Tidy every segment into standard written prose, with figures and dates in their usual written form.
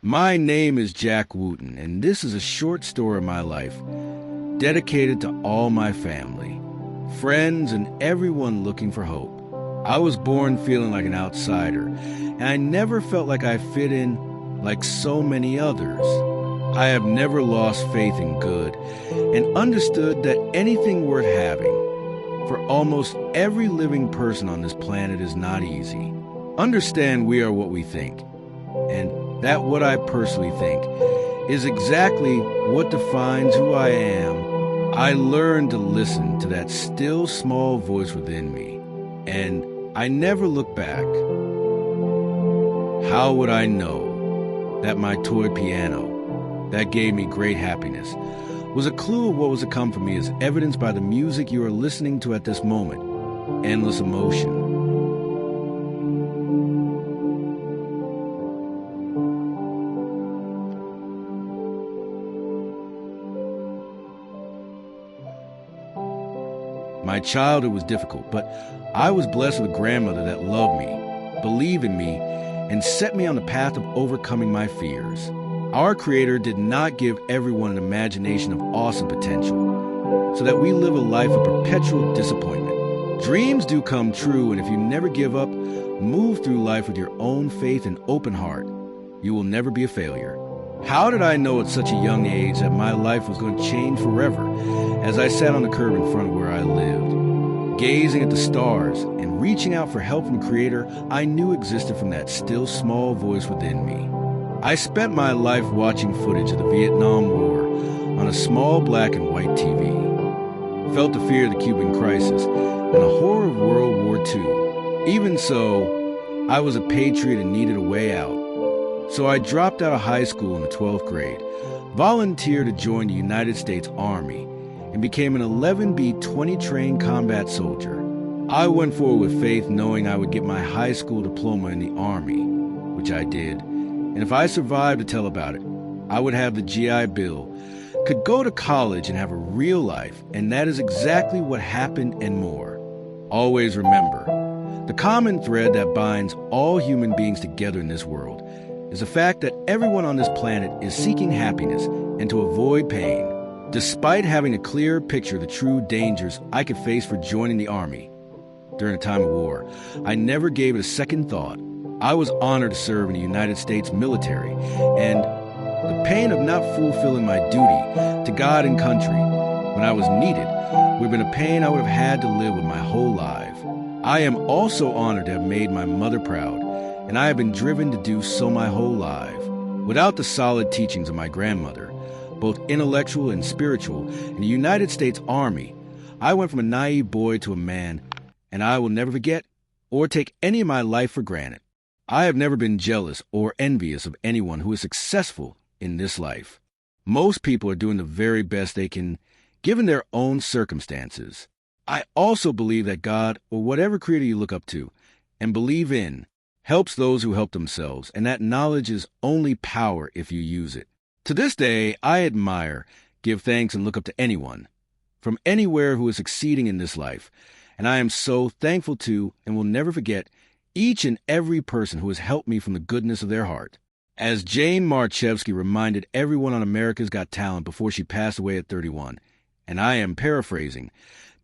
My name is Jack Wooten, and this is a short story of my life dedicated to all my family, friends, and everyone looking for hope. I was born feeling like an outsider, and I never felt like I fit in like so many others. I have never lost faith in good and understood that anything worth having for almost every living person on this planet is not easy. Understand we are what we think, and that what I personally think is exactly what defines who I am. I learned to listen to that still small voice within me, and I never look back. How would I know that my toy piano, that gave me great happiness, was a clue of what was to come for me, as evidenced by the music you are listening to at this moment, Endless Emotion. My childhood was difficult, but I was blessed with a grandmother that loved me, believed in me, and set me on the path of overcoming my fears. Our Creator did not give everyone an imagination of awesome potential, so that we live a life of perpetual disappointment. Dreams do come true, and if you never give up, move through life with your own faith and open heart, you will never be a failure. How did I know at such a young age that my life was going to change forever as I sat on the curb in front of where I lived, gazing at the stars and reaching out for help from the Creator I knew existed from that still small voice within me? I spent my life watching footage of the Vietnam War on a small black and white TV, felt the fear of the Cuban crisis and the horror of World War II. Even so, I was a patriot and needed a way out. So I dropped out of high school in the 12th grade, volunteered to join the United States Army, and became an 11B-20 trained combat soldier. I went forward with faith, knowing I would get my high school diploma in the Army, which I did, and if I survived to tell about it, I would have the GI Bill, could go to college and have a real life, and that is exactly what happened and more. Always remember, the common thread that binds all human beings together in this world is the fact that everyone on this planet is seeking happiness and to avoid pain. Despite having a clear picture of the true dangers I could face for joining the Army during a time of war, I never gave it a second thought. I was honored to serve in the United States military, and the pain of not fulfilling my duty to God and country when I was needed would have been a pain I would have had to live with my whole life. I am also honored to have made my mother proud, and I have been driven to do so my whole life. Without the solid teachings of my grandmother, both intellectual and spiritual, in the United States Army, I went from a naive boy to a man, and I will never forget or take any of my life for granted. I have never been jealous or envious of anyone who is successful in this life. Most people are doing the very best they can, given their own circumstances. I also believe that God, or whatever creator you look up to and believe in, helps those who help themselves, and that knowledge is only power if you use it. To this day, I admire, give thanks, and look up to anyone from anywhere who is succeeding in this life, and I am so thankful to and will never forget each and every person who has helped me from the goodness of their heart. As Jane Marchevsky reminded everyone on America's Got Talent before she passed away at 31, and I am paraphrasing,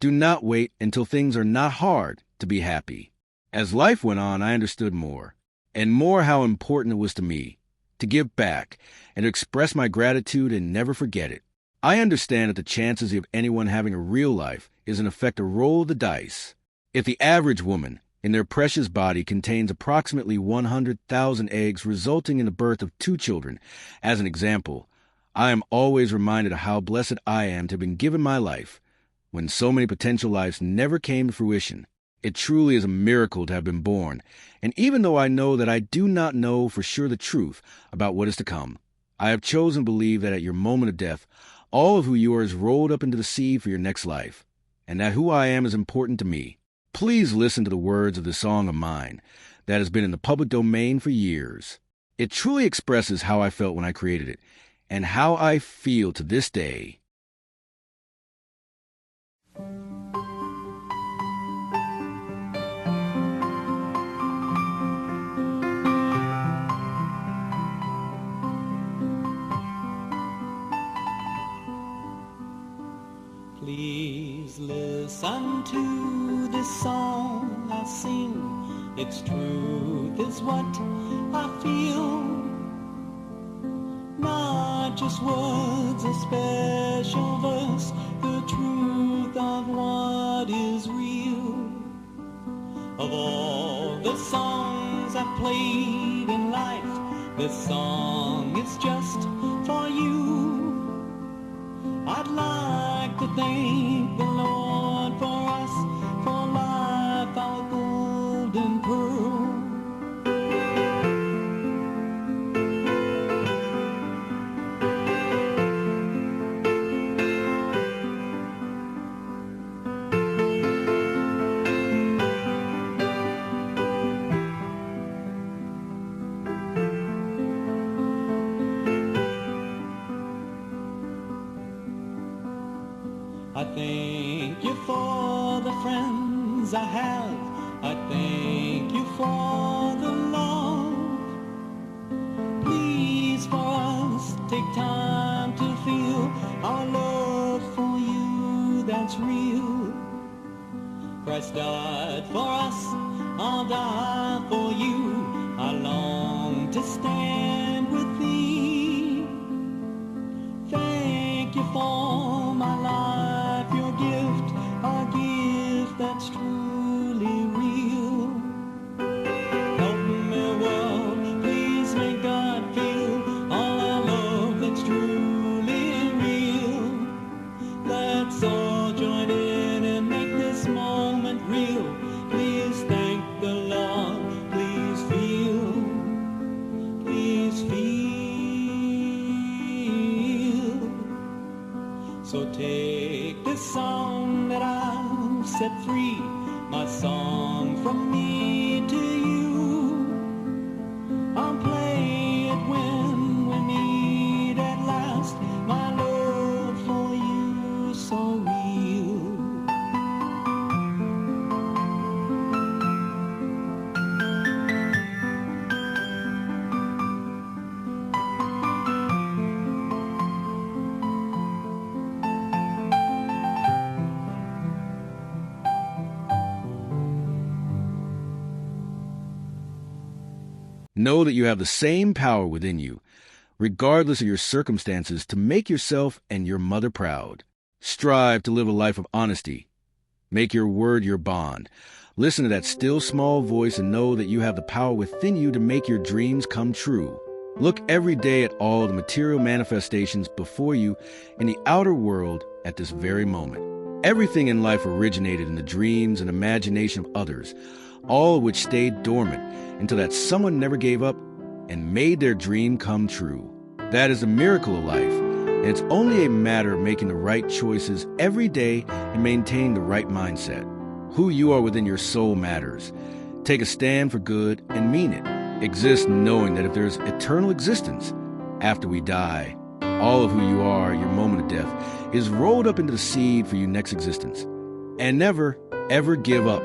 do not wait until things are not hard to be happy. As life went on, I understood more, and more how important it was to me to give back and to express my gratitude and never forget it. I understand that the chances of anyone having a real life is in effect a roll of the dice. If the average woman in their precious body contains approximately 100,000 eggs, resulting in the birth of 2 children, as an example, I am always reminded of how blessed I am to have been given my life when so many potential lives never came to fruition. It truly is a miracle to have been born, and even though I know that I do not know for sure the truth about what is to come, I have chosen to believe that at your moment of death, all of who you are is rolled up into the sea for your next life, and that who I am is important to me. Please listen to the words of this song of mine that has been in the public domain for years. It truly expresses how I felt when I created it, and how I feel to this day. unto this song I sing. Its truth is what I feel. Not just words, a special verse, the truth of what is real. Of all the songs I've played in life, this song is just for you. I'd like to thank the Lord for us, for life, our golden pearl. I thank you for the friends I have. I thank you for the love. Please for us take time to feel our love for you that's real. Christ died for us, I'll die for you. I long to stand with thee. Thank you for my life, your gift, a gift that's truly real. Help me, world, please make God feel all our love that's truly real. Let's all join in and make this moment real. Please thank the Lord, please feel, please feel. So take this song that I've set free, my song from me to you. I'll play it when we meet at last, my love for you so real. Know that you have the same power within you, regardless of your circumstances, to make yourself and your mother proud. Strive to live a life of honesty. Make your word your bond. Listen to that still small voice and know that you have the power within you to make your dreams come true. Look every day at all the material manifestations before you in the outer world at this very moment. Everything in life originated in the dreams and imagination of others, all of which stayed dormant until that someone never gave up and made their dream come true. That is the miracle of life, and it's only a matter of making the right choices every day and maintaining the right mindset. Who you are within your soul matters. Take a stand for good and mean it. Exist knowing that if there's eternal existence after we die, all of who you are, your moment of death, is rolled up into the seed for your next existence. And never, ever give up